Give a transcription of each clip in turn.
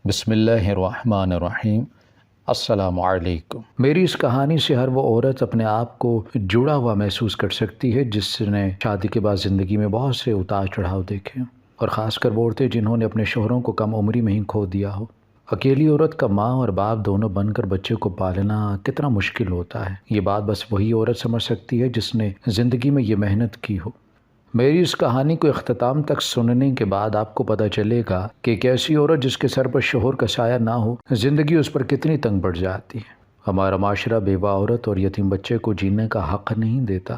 بسم اللہ الرحمن الرحیم۔ السلام علیکم۔ میری اس کہانی سے ہر وہ عورت اپنے آپ کو جڑا ہوا محسوس کر سکتی ہے جس نے شادی کے بعد زندگی میں بہت سے اتار چڑھاؤ دیکھے، اور خاص کر وہ عورتیں جنہوں نے اپنے شوہروں کو کم عمری میں ہی کھو دیا ہو۔ اکیلی عورت کا ماں اور باپ دونوں بن کر بچے کو پالنا کتنا مشکل ہوتا ہے، یہ بات بس وہی عورت سمجھ سکتی ہے جس نے زندگی میں یہ محنت کی ہو۔ میری اس کہانی کو اختتام تک سننے کے بعد آپ کو پتہ چلے گا کہ ایک ایسی عورت جس کے سر پر شوہر کا سایہ نہ ہو، زندگی اس پر کتنی تنگ پڑ جاتی ہے۔ ہمارا معاشرہ بیوہ عورت اور یتیم بچے کو جینے کا حق نہیں دیتا،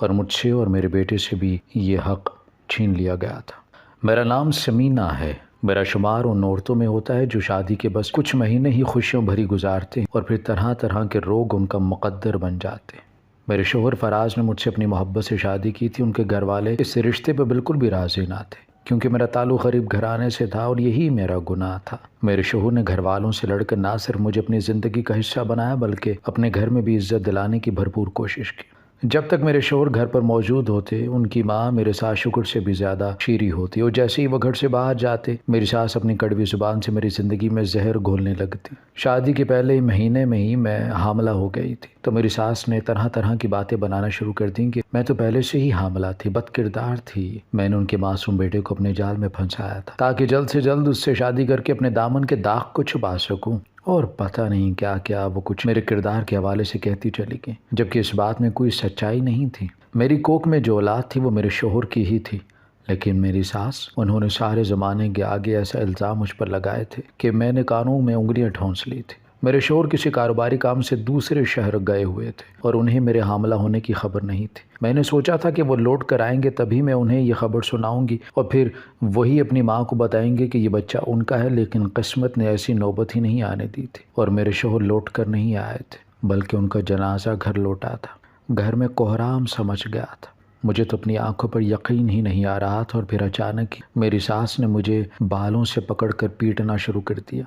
اور مجھ سے اور میرے بیٹے سے بھی یہ حق چھین لیا گیا تھا۔ میرا نام سمینہ ہے۔ میرا شمار ان عورتوں میں ہوتا ہے جو شادی کے بس کچھ مہینے ہی خوشیوں بھری گزارتے ہیں اور پھر طرح طرح کے روگ ان کا مقدر بن جاتے ہیں۔ میرے شوہر فراز نے مجھ سے اپنی محبت سے شادی کی تھی۔ ان کے گھر والے اس رشتے پہ بالکل بھی راضی نہ تھے، کیونکہ میرا تعلق غریب گھرانے سے تھا اور یہی میرا گناہ تھا۔ میرے شوہر نے گھر والوں سے لڑ کر نہ صرف مجھے اپنی زندگی کا حصہ بنایا بلکہ اپنے گھر میں بھی عزت دلانے کی بھرپور کوشش کی۔ جب تک میرے شوہر گھر پر موجود ہوتے، ان کی ماں میرے ساس شکر سے بھی زیادہ شیریں ہوتی، اور جیسے ہی وہ گھر سے باہر جاتے میری ساس اپنی کڑوی زبان سے میری زندگی میں زہر گھولنے لگتی۔ شادی کے پہلے ہی مہینے میں ہی میں حاملہ ہو گئی تھی، تو میری ساس نے طرح طرح کی باتیں بنانا شروع کر دیں کہ میں تو پہلے سے ہی حاملہ تھی، بد کردار تھی۔ میں نے ان کے معصوم بیٹے کو اپنے جال میں پھنسایا تھا تاکہ جلد سے جلد اس سے شادی کر کے اپنے دامن کے داغ کو چھپا سکوں، اور پتہ نہیں کیا کیا وہ کچھ میرے کردار کے حوالے سے کہتی چلی گئی، جبکہ اس بات میں کوئی سچائی نہیں تھی۔ میری کوکھ میں جو اولاد تھی وہ میرے شوہر کی ہی تھی، لیکن میری ساس، انہوں نے سارے زمانے کے آگے ایسا الزام مجھ پر لگائے تھے کہ میں نے کانوں میں انگلیاں ٹھونس لی تھی۔ میرے شوہر کسی کاروباری کام سے دوسرے شہر گئے ہوئے تھے اور انہیں میرے حاملہ ہونے کی خبر نہیں تھی۔ میں نے سوچا تھا کہ وہ لوٹ کر آئیں گے تبھی میں انہیں یہ خبر سناؤں گی اور پھر وہی اپنی ماں کو بتائیں گے کہ یہ بچہ ان کا ہے، لیکن قسمت نے ایسی نوبت ہی نہیں آنے دی تھی اور میرے شوہر لوٹ کر نہیں آئے تھے، بلکہ ان کا جنازہ گھر لوٹا تھا۔ گھر میں کوہرام سمجھ گیا تھا۔ مجھے تو اپنی آنکھوں پر یقین ہی نہیں آ رہا تھا، اور پھر اچانک میری ساس نے مجھے بالوں سے پکڑ کر پیٹنا شروع کر دیا۔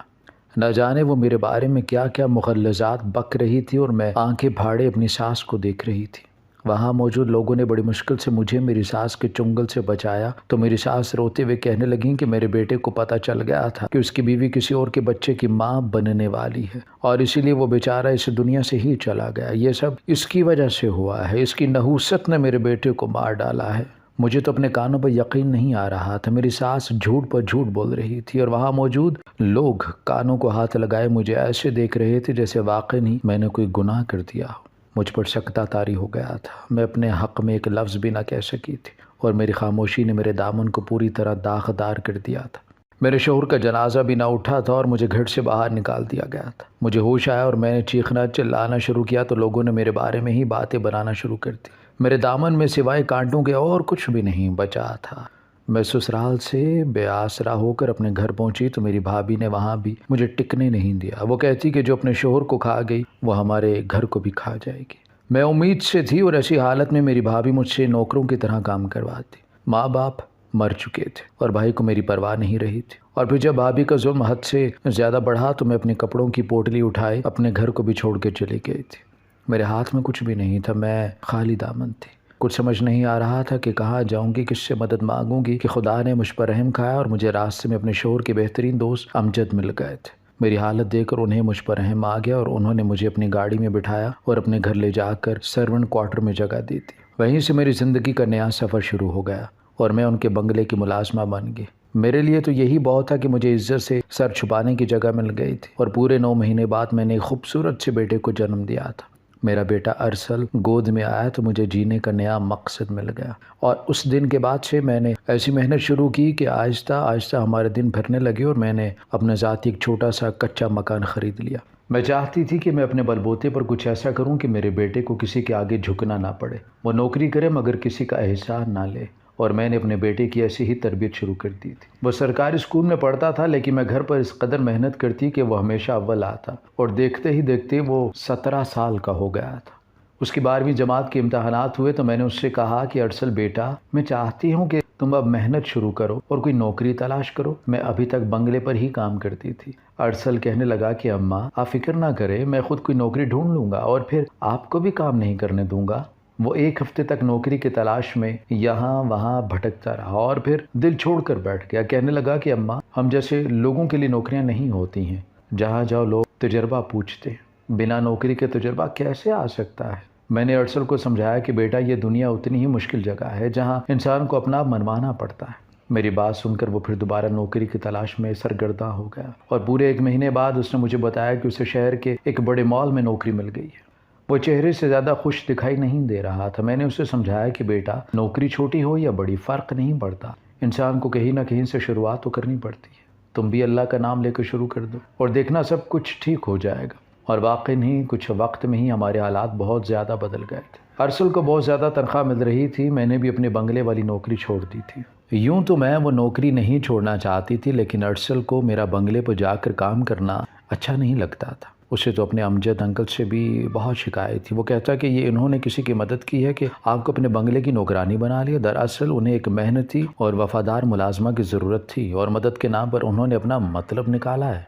نہ جانے وہ میرے بارے میں کیا کیا مغلظات بک رہی تھی، اور میں آنکھیں پھاڑے اپنی ساس کو دیکھ رہی تھی۔ وہاں موجود لوگوں نے بڑی مشکل سے مجھے میری ساس کے چنگل سے بچایا، تو میری ساس روتے ہوئے کہنے لگیں کہ میرے بیٹے کو پتہ چل گیا تھا کہ اس کی بیوی کسی اور کے بچے کی ماں بننے والی ہے، اور اسی لیے وہ بیچارہ اس دنیا سے ہی چلا گیا۔ یہ سب اس کی وجہ سے ہوا ہے، اس کی نحوست نے میرے بیٹے کو مار ڈالا ہے۔ مجھے تو اپنے کانوں پر یقین نہیں آ رہا تھا۔ میری ساس جھوٹ پر جھوٹ بول رہی تھی، اور وہاں موجود لوگ کانوں کو ہاتھ لگائے مجھے ایسے دیکھ رہے تھے جیسے واقعی نہیں میں نے کوئی گناہ کر دیا ہو۔ مجھ پر سکتہ طاری ہو گیا تھا۔ میں اپنے حق میں ایک لفظ بھی نہ کہہ سکی تھی، اور میری خاموشی نے میرے دامن کو پوری طرح داغدار کر دیا تھا۔ میرے شوہر کا جنازہ بھی نہ اٹھا تھا اور مجھے گھر سے باہر نکال دیا گیا تھا۔ مجھے ہوش آیا اور میں نے چیخنا چلانا شروع کیا تو لوگوں نے میرے بارے میں ہی باتیں بنانا شروع کر دی۔ میرے دامن میں سوائے کانٹوں کے اور کچھ بھی نہیں بچا تھا۔ میں سسرال سے بے آسرا ہو کر اپنے گھر پہنچی تو میری بھابھی نے وہاں بھی مجھے ٹکنے نہیں دیا۔ وہ کہتی کہ جو اپنے شوہر کو کھا گئی وہ ہمارے گھر کو بھی کھا جائے گی۔ میں امید سے تھی، اور ایسی حالت میں میری بھابھی مجھ سے نوکروں کی طرح کام کرواتی۔ ماں باپ مر چکے تھے اور بھائی کو میری پرواہ نہیں رہی تھی، اور پھر جب بھابھی کا ظلم حد سے زیادہ بڑھا تو میں اپنے کپڑوں کی پوٹلی اٹھائے اپنے گھر کو بھی چھوڑ کے چلی گئی تھی۔ میرے ہاتھ میں کچھ بھی نہیں تھا، میں خالی دامن تھی۔ کچھ سمجھ نہیں آ رہا تھا کہ کہاں جاؤں گی، کس سے مدد مانگوں گی، کہ خدا نے مجھ پر رحم کھایا اور مجھے راستے میں اپنے شوہر کے بہترین دوست امجد مل گئے تھے۔ میری حالت دیکھ کر انہیں مجھ پر رحم آ گیا، اور انہوں نے مجھے اپنی گاڑی میں بٹھایا اور اپنے گھر لے جا کر سرونٹ کوارٹر میں جگہ دی تھی۔ وہیں سے میری زندگی کا نیا سفر شروع ہو گیا، اور میں ان کے بنگلے کی ملازمہ بن گئی۔ میرے لیے تو یہی بہت تھا کہ مجھے عزت سے سر چھپانے کی جگہ مل گئی تھی، اور پورے 9 مہینے بعد میں نے ایک خوبصورت سے بیٹے کو جنم دیا تھا۔ میرا بیٹا ارسل گود میں آیا تو مجھے جینے کا نیا مقصد مل گیا، اور اس دن کے بعد سے میں نے ایسی محنت شروع کی کہ آہستہ آہستہ ہمارے دن بھرنے لگے، اور میں نے اپنا ذاتی ایک چھوٹا سا کچا مکان خرید لیا۔ میں چاہتی تھی کہ میں اپنے بل بوتے پر کچھ ایسا کروں کہ میرے بیٹے کو کسی کے آگے جھکنا نہ پڑے، وہ نوکری کرے مگر کسی کا احسان نہ لے، اور میں نے اپنے بیٹے کی ایسی ہی تربیت شروع کر دی تھی۔ وہ سرکاری اسکول میں پڑھتا تھا، لیکن میں گھر پر اس قدر محنت کرتی کہ وہ ہمیشہ اول آتا، اور دیکھتے ہی دیکھتے وہ 17 سال کا ہو گیا تھا۔ اس کی 12ویں جماعت کے امتحانات ہوئے تو میں نے اس سے کہا کہ ارسل بیٹا، میں چاہتی ہوں کہ تم اب محنت شروع کرو اور کوئی نوکری تلاش کرو۔ میں ابھی تک بنگلے پر ہی کام کرتی تھی۔ ارسل کہنے لگا کہ اماں آپ فکر نہ کریں، میں خود کوئی نوکری ڈھونڈ لوں گا اور پھر آپ کو بھی کام نہیں کرنے دوں گا۔ وہ ایک ہفتے تک نوکری کی تلاش میں یہاں وہاں بھٹکتا رہا اور پھر دل چھوڑ کر بیٹھ گیا۔ کہنے لگا کہ اماں، ہم جیسے لوگوں کے لیے نوکریاں نہیں ہوتی ہیں، جہاں جاؤ لوگ تجربہ پوچھتے ہیں، بنا نوکری کے تجربہ کیسے آ سکتا ہے؟ میں نے ارسل کو سمجھایا کہ بیٹا، یہ دنیا اتنی ہی مشکل جگہ ہے جہاں انسان کو اپنا منوانا پڑتا ہے۔ میری بات سن کر وہ پھر دوبارہ نوکری کی تلاش میں سرگرداں ہو گیا اور پورے 1 مہینے بعد اس نے مجھے بتایا کہ اسے شہر کے ایک بڑے مال میں نوکری مل گئی ہے۔ وہ چہرے سے زیادہ خوش دکھائی نہیں دے رہا تھا۔ میں نے اسے سمجھایا کہ بیٹا، نوکری چھوٹی ہو یا بڑی فرق نہیں پڑتا، انسان کو کہیں نہ کہیں سے شروعات تو کرنی پڑتی ہے۔ تم بھی اللہ کا نام لے کر شروع کر دو اور دیکھنا سب کچھ ٹھیک ہو جائے گا۔ اور واقعی نہیں، کچھ وقت میں ہی ہمارے حالات بہت زیادہ بدل گئے تھے۔ ارسل کو بہت زیادہ تنخواہ مل رہی تھی، میں نے بھی اپنے بنگلے والی نوکری چھوڑ دی تھی۔ یوں تو میں وہ نوکری نہیں چھوڑنا چاہتی تھی، لیکن ارسل کو میرا بنگلے پر جا کر کام کرنا اچھا نہیں لگتا تھا۔ اسے تو اپنے امجد انکل سے بھی بہت شکایت تھی۔ وہ کہتا کہ یہ انہوں نے کسی کی مدد کی ہے کہ آپ کو اپنے بنگلے کی نوکرانی بنا لیا۔ دراصل انہیں ایک محنتی اور وفادار ملازمہ کی ضرورت تھی اور مدد کے نام پر انہوں نے اپنا مطلب نکالا ہے۔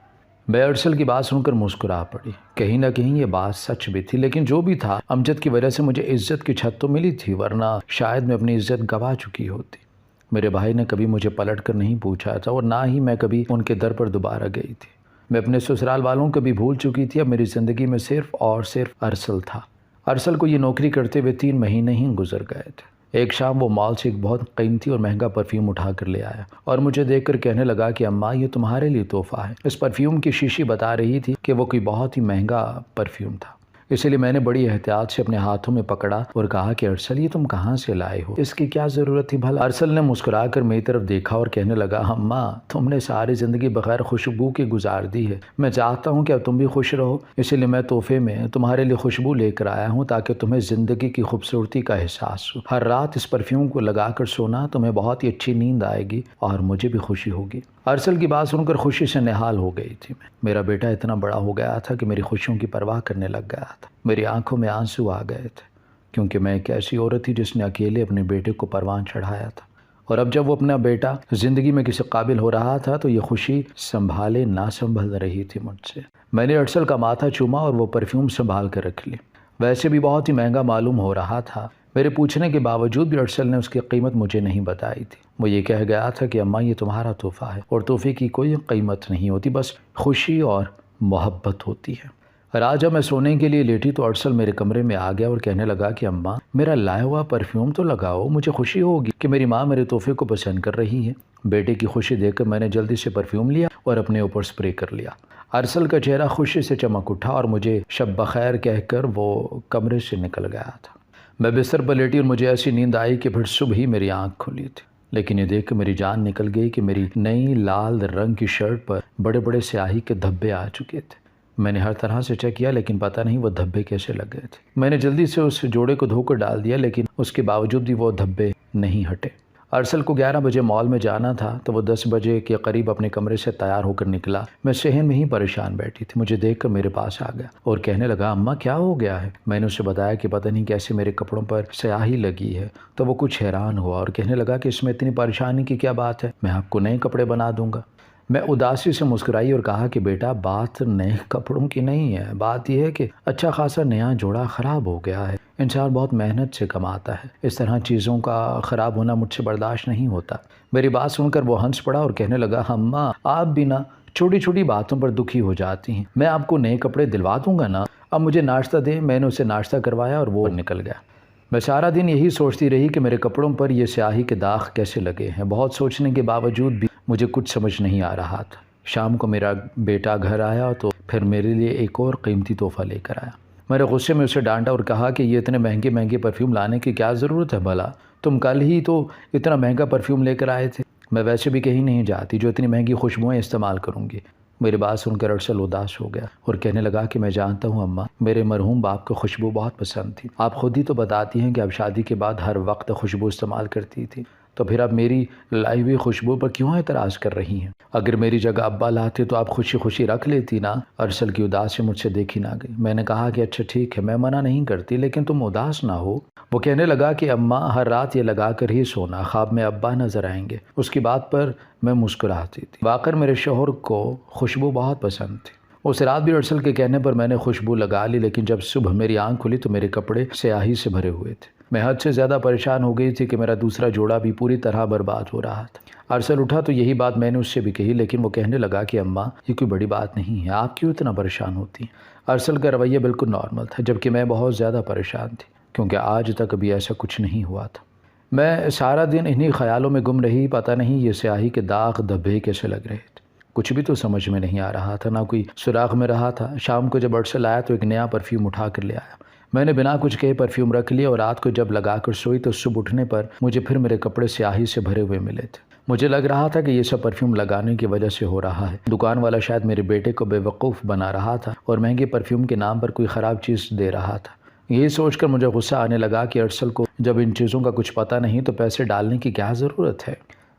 میں ارسل کی بات سن کر مسکرا پڑی۔ کہیں نہ کہیں یہ بات سچ بھی تھی، لیکن جو بھی تھا، امجد کی وجہ سے مجھے عزت کی چھت تو ملی تھی، ورنہ شاید میں اپنی عزت گنوا چکی ہوتی۔ میرے بھائی نے کبھی مجھے پلٹ کر نہیں پوچھا تھا اور نہ ہی میں کبھی ان کے در پر دوبارہ گئی تھی۔ میں اپنے سسرال والوں کو بھی بھول چکی تھی۔ اب میری زندگی میں صرف اور صرف ارسل تھا۔ ارسل کو یہ نوکری کرتے ہوئے 3 مہینے ہی گزر گئے تھے۔ ایک شام وہ مال سے ایک بہت قیمتی اور مہنگا پرفیوم اٹھا کر لے آیا اور مجھے دیکھ کر کہنے لگا کہ اماں، یہ تمہارے لیے تحفہ ہے۔ اس پرفیوم کی شیشی بتا رہی تھی کہ وہ کوئی بہت ہی مہنگا پرفیوم تھا، اسی لیے میں نے بڑی احتیاط سے اپنے ہاتھوں میں پکڑا اور کہا کہ ارسل، یہ تم کہاں سے لائے ہو؟ اس کی کیا ضرورت تھی بھلا؟ ارسل نے مسکرا کر میری طرف دیکھا اور کہنے لگا، اماں، تم نے ساری زندگی بغیر خوشبو کے گزار دی ہے۔ میں چاہتا ہوں کہ اب تم بھی خوش رہو، اسی لیے میں تحفے میں تمہارے لیے خوشبو لے کر آیا ہوں تاکہ تمہیں زندگی کی خوبصورتی کا احساس ہو۔ ہر رات اس پرفیوم کو لگا کر سونا، تمہیں بہت ہی اچھی نیند آئے گی اور مجھے بھی خوشی ہوگی۔ ارسل کی بات سن کر خوشی سے نہال ہو گئی تھی میں۔ میرا بیٹا اتنا بڑا ہو گیا تھا کہ میری خوشیوں کی پرواہ کرنے لگ گیا تھا۔ میری آنکھوں میں آنسو آ گئے تھے، کیونکہ میں ایک ایسی عورت تھی جس نے اکیلے اپنے بیٹے کو پروان چڑھایا تھا، اور اب جب وہ اپنا بیٹا زندگی میں کسی قابل ہو رہا تھا تو یہ خوشی سنبھالے نہ سنبھل رہی تھی مجھ سے۔ میں نے ارسل کا ماتھا چوما اور وہ پرفیوم سنبھال کر رکھ لی۔ ویسے بھی بہت ہی مہنگا معلوم ہو رہا تھا۔ میرے پوچھنے کے باوجود بھی ارسل نے اس کی قیمت مجھے نہیں بتائی تھی۔ وہ یہ کہہ گیا تھا کہ اماں، یہ تمہارا تحفہ ہے اور تحفے کی کوئی قیمت نہیں ہوتی، بس خوشی اور محبت ہوتی ہے۔ رات جب میں سونے کے لیے لیٹی تو ارسل میرے کمرے میں آ گیا اور کہنے لگا کہ اماں، میرا لایا ہوا پرفیوم تو لگاؤ، مجھے خوشی ہوگی کہ میری ماں میرے تحفے کو پسند کر رہی ہے۔ بیٹے کی خوشی دیکھ کر میں نے جلدی سے پرفیوم لیا اور اپنے اوپر سپرے کر لیا۔ ارسل کا چہرہ خوشی سے چمک اٹھا اور مجھے شب بخیر کہہ کر وہ کمرے سے نکل گیا تھا۔ میں بستر پر لیٹی اور مجھے ایسی نیند آئی کہ پھر صبح ہی میری آنکھ کھلی تھی، لیکن یہ دیکھ کر میری جان نکل گئی کہ میری نئی لال رنگ کی شرٹ پر بڑے بڑے سیاہی کے دھبے آ چکے تھے۔ میں نے ہر طرح سے چیک کیا، لیکن پتہ نہیں وہ دھبے کیسے لگ گئے تھے۔ میں نے جلدی سے اس جوڑے کو دھو کر ڈال دیا، لیکن اس کے باوجود بھی وہ دھبے نہیں ہٹے۔ ارسل کو 11 بجے مال میں جانا تھا تو وہ 10 بجے کے قریب اپنے کمرے سے تیار ہو کر نکلا۔ میں صحن میں ہی پریشان بیٹھی تھی۔ مجھے دیکھ کر میرے پاس آ گیا اور کہنے لگا، اماں، کیا ہو گیا ہے؟ میں نے اسے بتایا کہ پتہ نہیں کیسے میرے کپڑوں پر سیاہی لگی ہے، تو وہ کچھ حیران ہوا اور کہنے لگا کہ اس میں اتنی پریشانی کی کیا بات ہے، میں آپ کو نئے کپڑے بنا دوں گا۔ میں اداسی سے مسکرائی اور کہا کہ بیٹا، بات نئے کپڑوں کی نہیں ہے، بات یہ ہے کہ اچھا خاصا نیا جوڑا خراب ہو گیا ہے۔ انسان بہت محنت سے کماتا ہے، اس طرح چیزوں کا خراب ہونا مجھ سے برداشت نہیں ہوتا۔ میری بات سن کر وہ ہنس پڑا اور کہنے لگا، اماں، آپ بھی نا چھوٹی چھوٹی باتوں پر دکھی ہو جاتی ہیں، میں آپ کو نئے کپڑے دلوا دوں گا نا، اب مجھے ناشتہ دیں۔ میں نے اسے ناشتہ کروایا اور وہ نکل گیا۔ میں سارا دن یہی سوچتی رہی کہ میرے کپڑوں پر یہ سیاہی کے داغ کیسے لگے ہیں۔ بہت سوچنے کے باوجود بھی مجھے کچھ سمجھ نہیں آ رہا تھا۔ شام کو میرا بیٹا گھر آیا تو پھر میرے لیے ایک اور قیمتی تحفہ لے کر آیا۔ میں نے غصے میں اسے ڈانٹا اور کہا کہ یہ اتنے مہنگے مہنگے پرفیوم لانے کی کیا ضرورت ہے بھلا؟ تم کل ہی تو اتنا مہنگا پرفیوم لے کر آئے تھے۔ میں ویسے بھی کہیں نہیں جاتی جو اتنی مہنگی خوشبوئیں استعمال کروں گی۔ میری بات سن کر ارسل اداس ہو گیا اور کہنے لگا کہ میں جانتا ہوں اماں، میرے مرحوم باپ کو خوشبو بہت پسند تھی۔ آپ خود ہی تو بتاتی ہیں کہ اب شادی کے بعد ہر وقت خوشبو استعمال کرتی تھی، تو پھر اب میری لائی ہوئی خوشبو پر کیوں اعتراض کر رہی ہیں؟ اگر میری جگہ ابا لاتے تو آپ خوشی خوشی رکھ لیتی نا۔ ارسل کی اداس سے مجھ سے دیکھی نہ گئی۔ میں نے کہا کہ اچھا ٹھیک ہے، میں منع نہیں کرتی، لیکن تم اداس نہ ہو۔ وہ کہنے لگا کہ اماں، ہر رات یہ لگا کر ہی سونا، خواب میں ابا نظر آئیں گے۔ اس کی بات پر میں مسکراتی تھی۔ واقعی میرے شوہر کو خوشبو بہت پسند تھی۔ اس رات بھی ارسل کے کہنے پر میں نے خوشبو لگا لی، لیکن جب صبح میری آنکھ کھلی تو میرے کپڑے سیاہی سے بھرے ہوئے تھے۔ میں حد سے زیادہ پریشان ہو گئی تھی کہ میرا دوسرا جوڑا بھی پوری طرح برباد ہو رہا تھا۔ ارسل اٹھا تو یہی بات میں نے اس سے بھی کہی، لیکن وہ کہنے لگا کہ اماں یہ کوئی بڑی بات نہیں ہے، آپ کیوں اتنا پریشان ہوتی ہیں؟ ارسل کا رویہ بالکل نارمل تھا، جبکہ میں بہت زیادہ پریشان تھی، کیونکہ آج تک ابھی ایسا کچھ نہیں ہوا تھا۔ میں سارا دن انہی خیالوں میں گم رہی، پتہ نہیں یہ سیاہی کے داغ دھبے کیسے لگ رہے تھے۔ کچھ بھی تو سمجھ میں نہیں آ رہا تھا، نہ کوئی سراغ میں رہا تھا۔ شام کو جب ارسل آیا تو ایک نیا پرفیوم اٹھا کر لے آیا۔ میں نے بنا کچھ کہے پرفیوم رکھ لیا اور رات کو جب لگا کر سوئی تو صبح اٹھنے پر مجھے پھر میرے کپڑے سیاہی سے بھرے ہوئے ملے تھے۔ مجھے لگ رہا تھا کہ یہ سب پرفیوم لگانے کی وجہ سے ہو رہا ہے۔ دکان والا شاید میرے بیٹے کو بے وقوف بنا رہا تھا اور مہنگے پرفیوم کے نام پر کوئی خراب چیز دے رہا تھا۔ یہی سوچ کر مجھے غصہ آنے لگا کہ ارسل کو جب ان چیزوں کا کچھ پتہ نہیں تو پیسے ڈالنے کی کیا ضرورت ہے۔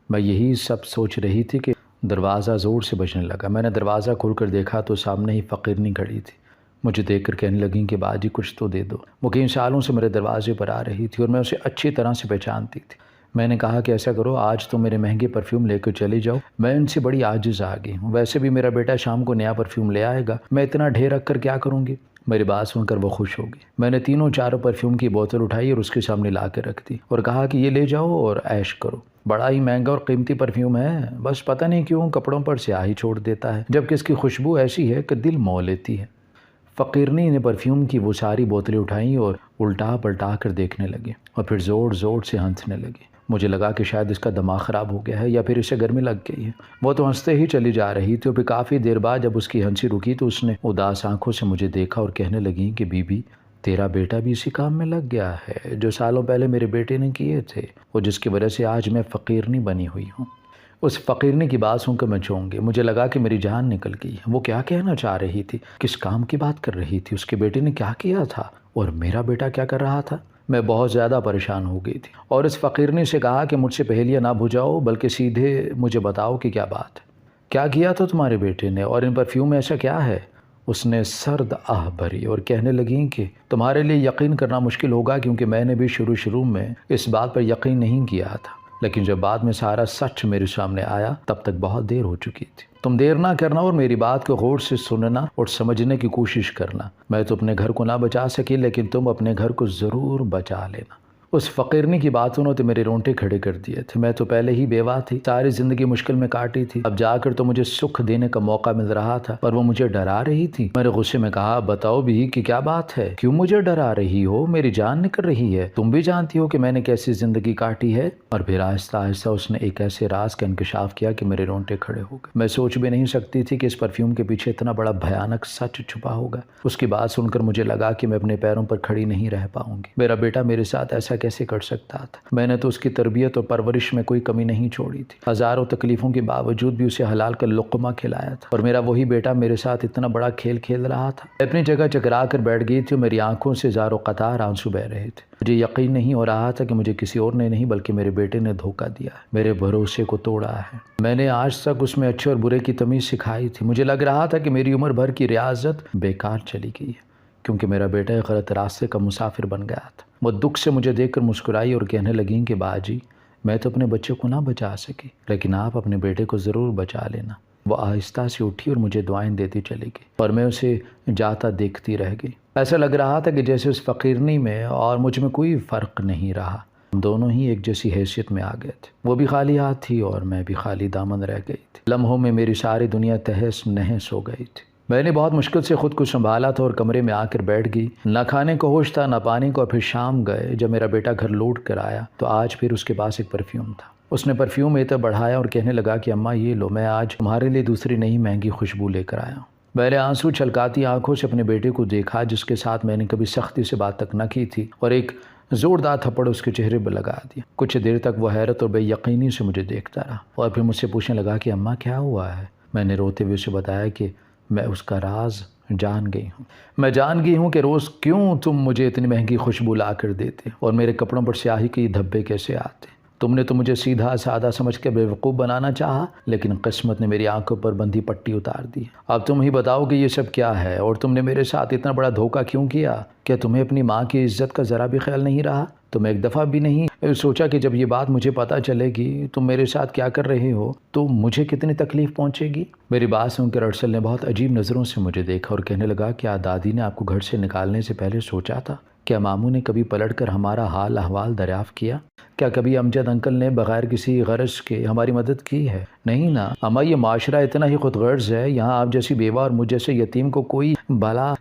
میں یہی سب سوچ رہی تھی کہ دروازہ زور سے بجنے لگا۔ میں نے دروازہ کھول کر دیکھا تو سامنے ہی فقیرنی کھڑی تھی۔ مجھے دیکھ کر کہنے لگیں کہ باجی کچھ تو دے دو۔ وہ کئی سالوں سے میرے دروازے پر آ رہی تھی اور میں اسے اچھی طرح سے پہچانتی تھی۔ میں نے کہا کہ ایسا کرو، آج تو میرے مہنگے پرفیوم لے کر چلی جاؤ، میں ان سے بڑی عاجز آ گئی ہوں۔ ویسے بھی میرا بیٹا شام کو نیا پرفیوم لے آئے گا، میں اتنا ڈھیر رکھ کر کیا کروں گی؟ میری بات سن کر وہ خوش ہو گئی۔ میں نے تینوں چاروں پرفیوم کی بوتل اٹھائی اور اس کے سامنے لا کے رکھ دی اور کہا کہ یہ لے جاؤ اور عیش کرو، بڑا ہی مہنگا اور قیمتی پرفیوم ہے، بس پتہ نہیں کیوں کپڑوں پر سیاہی چھوڑ دیتا ہے، جبکہ اس کی خوشبو ایسی ہے کہ دل مو لیتی ہے۔ فقیرنی نے پرفیوم کی وہ ساری بوتلیں اٹھائیں اور الٹا پلٹا کر دیکھنے لگے اور پھر زور زور سے ہنسنے لگے۔ مجھے لگا کہ شاید اس کا دماغ خراب ہو گیا ہے یا پھر اسے گرمی لگ گئی ہے۔ وہ تو ہنستے ہی چلی جا رہی تھی اور پھر کافی دیر بعد جب اس کی ہنسی رکی تو اس نے اداس آنکھوں سے مجھے دیکھا اور کہنے لگی کہ بی بی تیرا بیٹا بھی اسی کام میں لگ گیا ہے جو سالوں پہلے میرے بیٹے نے کیے تھے اور جس کی وجہ سے آج میں فقیرنی بنی ہوئی ہوں۔ اس فقیرنی کی بات سن کر میں چونک گئی۔ مجھے لگا کہ میری جان نکل گئی۔ وہ کیا کہنا چاہ رہی تھی؟ کس کام کی بات کر رہی تھی؟ اس کے بیٹے نے کیا کیا تھا اور میرا بیٹا کیا کر رہا تھا؟ میں بہت زیادہ پریشان ہو گئی تھی اور اس فقیرنی سے کہا کہ مجھ سے پہیلیاں نہ بجھاؤ بلکہ سیدھے مجھے بتاؤ کہ کیا بات ہے، کیا کیا تھا تمہارے بیٹے نے اور ان پرفیوم میں ایسا کیا ہے؟ اس نے سرد آہ بھری اور کہنے لگیں کہ تمہارے لیے یقین کرنا مشکل ہوگا کیونکہ میں نے بھی شروع میں اس بات پر یقین نہیں کیا تھا، لیکن جب بعد میں سارا سچ میرے سامنے آیا تب تک بہت دیر ہو چکی تھی۔ تم دیر نہ کرنا اور میری بات کو غور سے سننا اور سمجھنے کی کوشش کرنا۔ میں تو اپنے گھر کو نہ بچا سکی لیکن تم اپنے گھر کو ضرور بچا لینا۔ اس فقیرنی کی باتوں نے تو میرے رونٹے کھڑے کر دیے تھے۔ میں تو پہلے ہی بیوہ تھی، ساری زندگی مشکل میں کاٹی تھی، اب جا کر تو مجھے سکھ دینے کا موقع مل رہا تھا پر وہ مجھے ڈرا رہی تھی۔ میرے غصے میں کہا بتاؤ بھی کہ کیا بات ہے، کیوں مجھے ڈرا رہی ہو؟ میری جان نکل رہی ہے، تم بھی جانتی ہو کہ میں نے کیسی زندگی کاٹی ہے۔ اور پھر آہستہ آہستہ اس نے ایک ایسے راز کا انکشاف کیا کہ میرے رونٹے کھڑے ہو گئے۔ میں سوچ بھی نہیں سکتی تھی کہ اس پرفیوم کے پیچھے اتنا بڑا بھیانک سچ چھپا ہوگا۔ اس کی بات سن کر مجھے لگا کہ میں اپنے پیروں پر کھڑی نہیں رہ پاؤں گی۔ میرا بیٹا میرے ساتھ ایسا کیسے کر سکتا تھا؟ میں نے تو اس کی تربیت اور پرورش میں کوئی کمی نہیں چھوڑی تھی، ہزاروں تکلیفوں کے باوجود بھی اسے حلال کا لقمہ کھلایا تھا اور میرا وہی بیٹا میرے ساتھ اتنا بڑا کھیل کھیل رہا تھا۔ میں اپنی جگہ چکرا کر بیٹھ گئی تھی اور میری آنکھوں سے زار و قطار آنسو بہہ رہے تھے۔ مجھے یقین نہیں ہو رہا تھا کہ مجھے کسی اور نے نہیں بلکہ میرے بیٹے نے دھوکہ دیا ہے، میرے بھروسے کو توڑا ہے۔ میں نے آج تک اس میں اچھے اور برے کی تمیز سکھائی تھی۔ مجھے لگ رہا تھا کہ میری عمر بھر کی ریاضت بیکار چلی گئی ہے کیونکہ میرا بیٹا ایک غلط راستے کا مسافر بن گیا تھا۔ وہ دکھ سے مجھے دیکھ کر مسکرائی اور کہنے لگیں کہ باجی میں تو اپنے بچے کو نہ بچا سکی لیکن آپ اپنے بیٹے کو ضرور بچا لینا۔ وہ آہستہ سے اٹھی اور مجھے دعائیں دیتی چلی گئی اور میں اسے جاتا دیکھتی رہ گئی۔ ایسا لگ رہا تھا کہ جیسے اس فقیرنی میں اور مجھ میں کوئی فرق نہیں رہا، ہم دونوں ہی ایک جیسی حیثیت میں آ گئے تھے۔ وہ بھی خالی ہاتھ تھی اور میں بھی خالی دامن رہ گئی تھی۔ لمحوں میں میری ساری دنیا تہس نہس ہو گئی تھی۔ میں نے بہت مشکل سے خود کو سنبھالا تھا اور کمرے میں آ کر بیٹھ گئی۔ نہ کھانے کو ہوش تھا نہ پانی کو۔ پھر شام گئے جب میرا بیٹا گھر لوٹ کر آیا تو آج پھر اس کے پاس ایک پرفیوم تھا۔ اس نے پرفیوم ایک بڑھایا اور کہنے لگا کہ اماں یہ لو، میں آج تمہارے لیے دوسری نئی مہنگی خوشبو لے کر آیا ہوں۔ میں نے آنسو چھلکاتی آنکھوں سے اپنے بیٹے کو دیکھا جس کے ساتھ میں نے کبھی سختی سے بات تک نہ کی تھی اور ایک زوردار تھپڑ اس کے چہرے پر لگا دیا۔ کچھ دیر تک وہ حیرت اور بے یقینی سے مجھے دیکھتا رہا اور پھر مجھ سے پوچھنے لگا کہ اماں کیا ہوا ہے؟ میں نے روتے ہوئے اسے بتایا کہ میں اس کا راز جان گئی ہوں۔ میں جان گئی ہوں کہ روز کیوں تم مجھے اتنی مہنگی خوشبو لا کر دیتے اور میرے کپڑوں پر سیاہی کے دھبے کیسے آتے۔ تم نے تو مجھے سیدھا سادہ سمجھ کے بیوقوف بنانا چاہا لیکن قسمت نے میری آنکھوں پر بندھی پٹی اتار دی۔ اب تم ہی بتاؤ کہ یہ سب کیا ہے اور تم نے میرے ساتھ اتنا بڑا دھوکہ کیوں کیا؟ کیا تمہیں اپنی ماں کی عزت کا ذرا بھی خیال نہیں رہا؟ تم ایک دفعہ بھی نہیں سوچا کہ جب یہ بات مجھے پتہ چلے گی تم میرے ساتھ کیا کر رہے ہو تو مجھے کتنی تکلیف پہنچے گی؟ میری بات سن کر ارسل نے بہت عجیب نظروں سے مجھے دیکھا اور کہنے لگا کیا دادی نے آپ کو گھر سے نکالنے سے پہلے سوچا تھا کیا ماموں نے کبھی پلٹ کر ہمارا حال احوال دریافت کیا؟ کیا کبھی امجد انکل نے بغیر کسی غرض کے ہماری مدد کی ہے؟ نہیں نا اما، یہ معاشرہ اتنا ہی خود غرض ہے، یہاں آپ جیسی بیوہ اور مجھ جیسے یتیم کو کوئی بھلا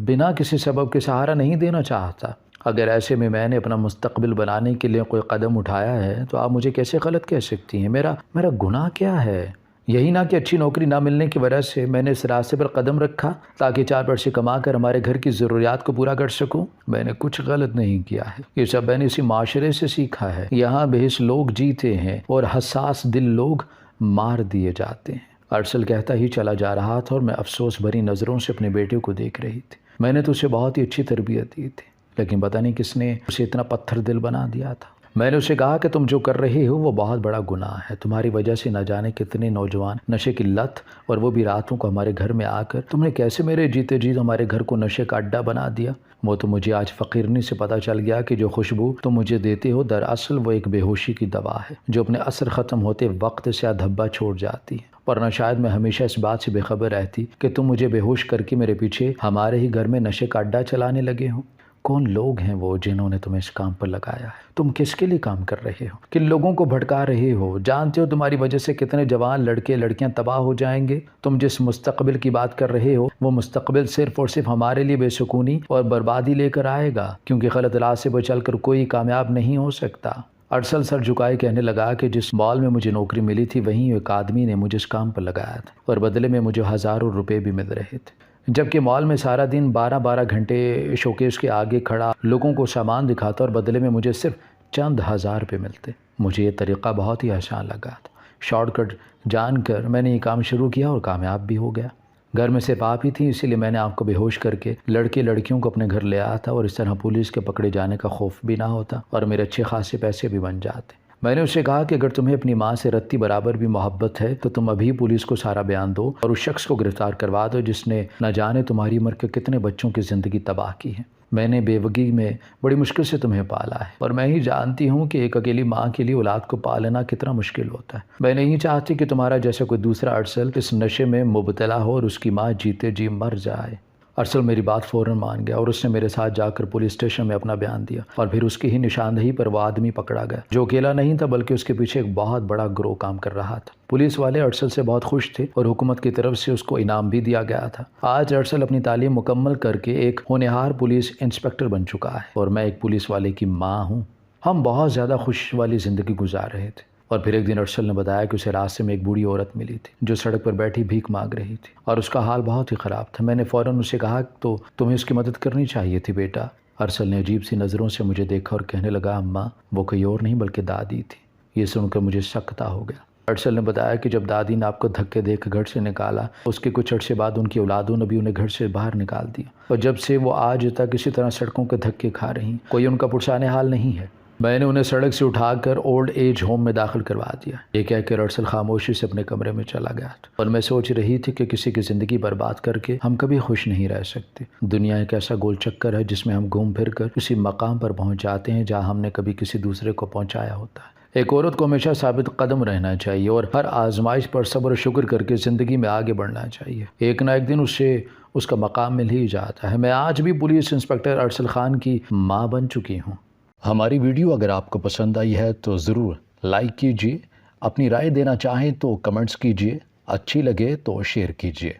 بنا کسی سبب کے سہارا نہیں دینا چاہتا۔ اگر ایسے میں نے اپنا مستقبل بنانے کے لیے کوئی قدم اٹھایا ہے تو آپ مجھے کیسے غلط کہہ سکتی ہیں؟ میرا گناہ کیا ہے؟ یہی نہ کہ اچھی نوکری نہ ملنے کی وجہ سے میں نے اس راستے پر قدم رکھا تاکہ 4 پیسے کما کر ہمارے گھر کی ضروریات کو پورا کر سکوں۔ میں نے کچھ غلط نہیں کیا ہے، یہ سب میں نے اسی معاشرے سے سیکھا ہے۔ یہاں بے حس لوگ جیتے ہیں اور حساس دل لوگ مار دیے جاتے ہیں۔ ارسل کہتا ہی چلا جا رہا تھا اور میں افسوس بھری نظروں سے اپنے بیٹے کو دیکھ رہی تھی۔ میں نے تو اسے بہت ہی اچھی تربیت دی تھی، لیکن پتہ نہیں کس نے اسے اتنا پتھر دل بنا دیا تھا۔ میں نے اسے کہا کہ تم جو کر رہے ہو وہ بہت بڑا گناہ ہے، تمہاری وجہ سے نہ جانے کتنے نوجوان نشے کی لت، اور وہ بھی راتوں کو ہمارے گھر میں آ کر تم نے کیسے میرے جیتے جی ہمارے گھر کو نشے کا اڈا بنا دیا۔ وہ تو مجھے آج فقیرنی سے پتہ چل گیا کہ جو خوشبو تم مجھے دیتے ہو دراصل وہ ایک بے ہوشی کی دوا ہے جو اپنے اثر ختم ہوتے وقت سے دھبا چھوڑ جاتی ہے، ورنہ شاید میں ہمیشہ اس بات سے بے خبر رہتی کہ تم مجھے بے ہوش کر کے میرے پیچھے ہمارے ہی گھر میں نشے کا اڈا چلانے لگے ہو۔ کون لوگ ہیں وہ جنہوں نے تمہیں اس کام پر لگایا ہے؟ تم کس کے لیے کام کر رہے ہو؟ کن لوگوں کو بھٹکا رہے ہو؟ جانتے ہو تمہاری وجہ سے کتنے جوان لڑکے لڑکیاں تباہ ہو جائیں گے؟ تم جس مستقبل کی بات کر رہے ہو وہ مستقبل صرف اور صرف ہمارے لیے بے سکونی اور بربادی لے کر آئے گا، کیونکہ غلط راستے پر چل کر کوئی کامیاب نہیں ہو سکتا۔ ارسل سر جھکائے کہنے لگا کہ جس مال میں مجھے نوکری ملی تھی وہیں ایک آدمی نے مجھے اس کام پر لگایا تھا، اور بدلے میں مجھے ہزاروں روپے بھی مل رہے تھے، جبکہ مال میں سارا دن 12 گھنٹے شوکیس کے آگے کھڑا لوگوں کو سامان دکھاتا اور بدلے میں مجھے صرف چند ہزار روپے ملتے۔ مجھے یہ طریقہ بہت ہی آسان لگا تھا، شارٹ کٹ جان کر میں نے یہ کام شروع کیا اور کامیاب بھی ہو گیا۔ گھر میں صرف آپ ہی تھیں، اسی لیے میں نے آپ کو بے ہوش کر کے لڑکے لڑکیوں کو اپنے گھر لے آیا تھا، اور اس طرح پولیس کے پکڑے جانے کا خوف بھی نہ ہوتا اور میرے اچھے خاصے پیسے بھی بن جاتے۔ میں نے اسے کہا کہ اگر تمہیں اپنی ماں سے رتی برابر بھی محبت ہے تو تم ابھی پولیس کو سارا بیان دو اور اس شخص کو گرفتار کروا دو جس نے نہ جانے تمہاری عمر کے کتنے بچوں کی زندگی تباہ کی ہے۔ میں نے بیوگی میں بڑی مشکل سے تمہیں پالا ہے، اور میں ہی جانتی ہوں کہ ایک اکیلی ماں کے لیے اولاد کو پالنا کتنا مشکل ہوتا ہے۔ میں نہیں چاہتی کہ تمہارا جیسا کوئی دوسرا ارسل اس نشے میں مبتلا ہو اور اس کی ماں جیتے جی مر جائے۔ ارسل میری بات فوراً مان گیا اور اس نے میرے ساتھ جا کر پولیس اسٹیشن میں اپنا بیان دیا، اور پھر اس کی ہی نشاندہی پر وہ آدمی پکڑا گیا جو اکیلا نہیں تھا بلکہ اس کے پیچھے ایک بہت بڑا گروہ کام کر رہا تھا۔ پولیس والے ارسل سے بہت خوش تھے اور حکومت کی طرف سے اس کو انعام بھی دیا گیا تھا۔ آج ارسل اپنی تعلیم مکمل کر کے ایک ہونہار پولیس انسپکٹر بن چکا ہے اور میں ایک پولیس والے کی ماں ہوں۔ ہم بہت زیادہ خوش والی زندگی گزار رہے تھے، اور پھر ایک دن ارسل نے بتایا کہ اسے راستے میں ایک بوڑھی عورت ملی تھی جو سڑک پر بیٹھی بھیک مانگ رہی تھی، اور اس کا حال بہت ہی خراب تھا۔ میں نے فوراً اسے کہا تو تمہیں اس کی مدد کرنی چاہیے تھی بیٹا۔ ارسل نے عجیب سی نظروں سے مجھے دیکھا اور کہنے لگا اماں وہ کوئی اور نہیں بلکہ دادی تھی۔ یہ سن کر مجھے سکتہ ہو گیا۔ ارسل نے بتایا کہ جب دادی نے آپ کو دھکے دے کے گھر سے نکالا، اس کے کچھ عرصے بعد ان کی اولادوں نے بھی انہیں گھر سے باہر نکال دیا، اور جب سے وہ آج تک اسی طرح سڑکوں کے دھکے کھا رہی، کوئی ان کا پرسان حال نہیں ہے۔ میں نے انہیں سڑک سے اٹھا کر اولڈ ایج ہوم میں داخل کروا دیا۔ یہ کہہ کر ارسل خاموشی سے اپنے کمرے میں چلا گیا، اور میں سوچ رہی تھی کہ کسی کی زندگی برباد کر کے ہم کبھی خوش نہیں رہ سکتے۔ دنیا ایک ایسا گول چکر ہے جس میں ہم گھوم پھر کر اسی مقام پر پہنچ جاتے ہیں جہاں ہم نے کبھی کسی دوسرے کو پہنچایا ہوتا ہے۔ ایک عورت کو ہمیشہ ثابت قدم رہنا چاہیے اور ہر آزمائش پر صبر و شکر کر کے زندگی میں آگے بڑھنا چاہیے۔ ایک نہ ایک دن اسے اس کا مقام مل ہی جاتا ہے۔ میں آج بھی پولیس انسپکٹر ارسل خان کی ماں بن چکی ہوں۔ ہماری ویڈیو اگر آپ کو پسند آئی ہے تو ضرور لائک کیجیے، اپنی رائے دینا چاہیں تو کمنٹس کیجیے، اچھی لگے تو شیئر کیجیے۔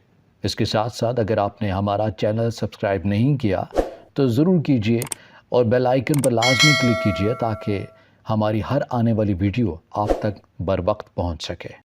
اس کے ساتھ ساتھ اگر آپ نے ہمارا چینل سبسکرائب نہیں کیا تو ضرور کیجیے، اور بیل آئیکن پر لازمی کلک کیجیے تاکہ ہماری ہر آنے والی ویڈیو آپ تک بر وقت پہنچ سکے۔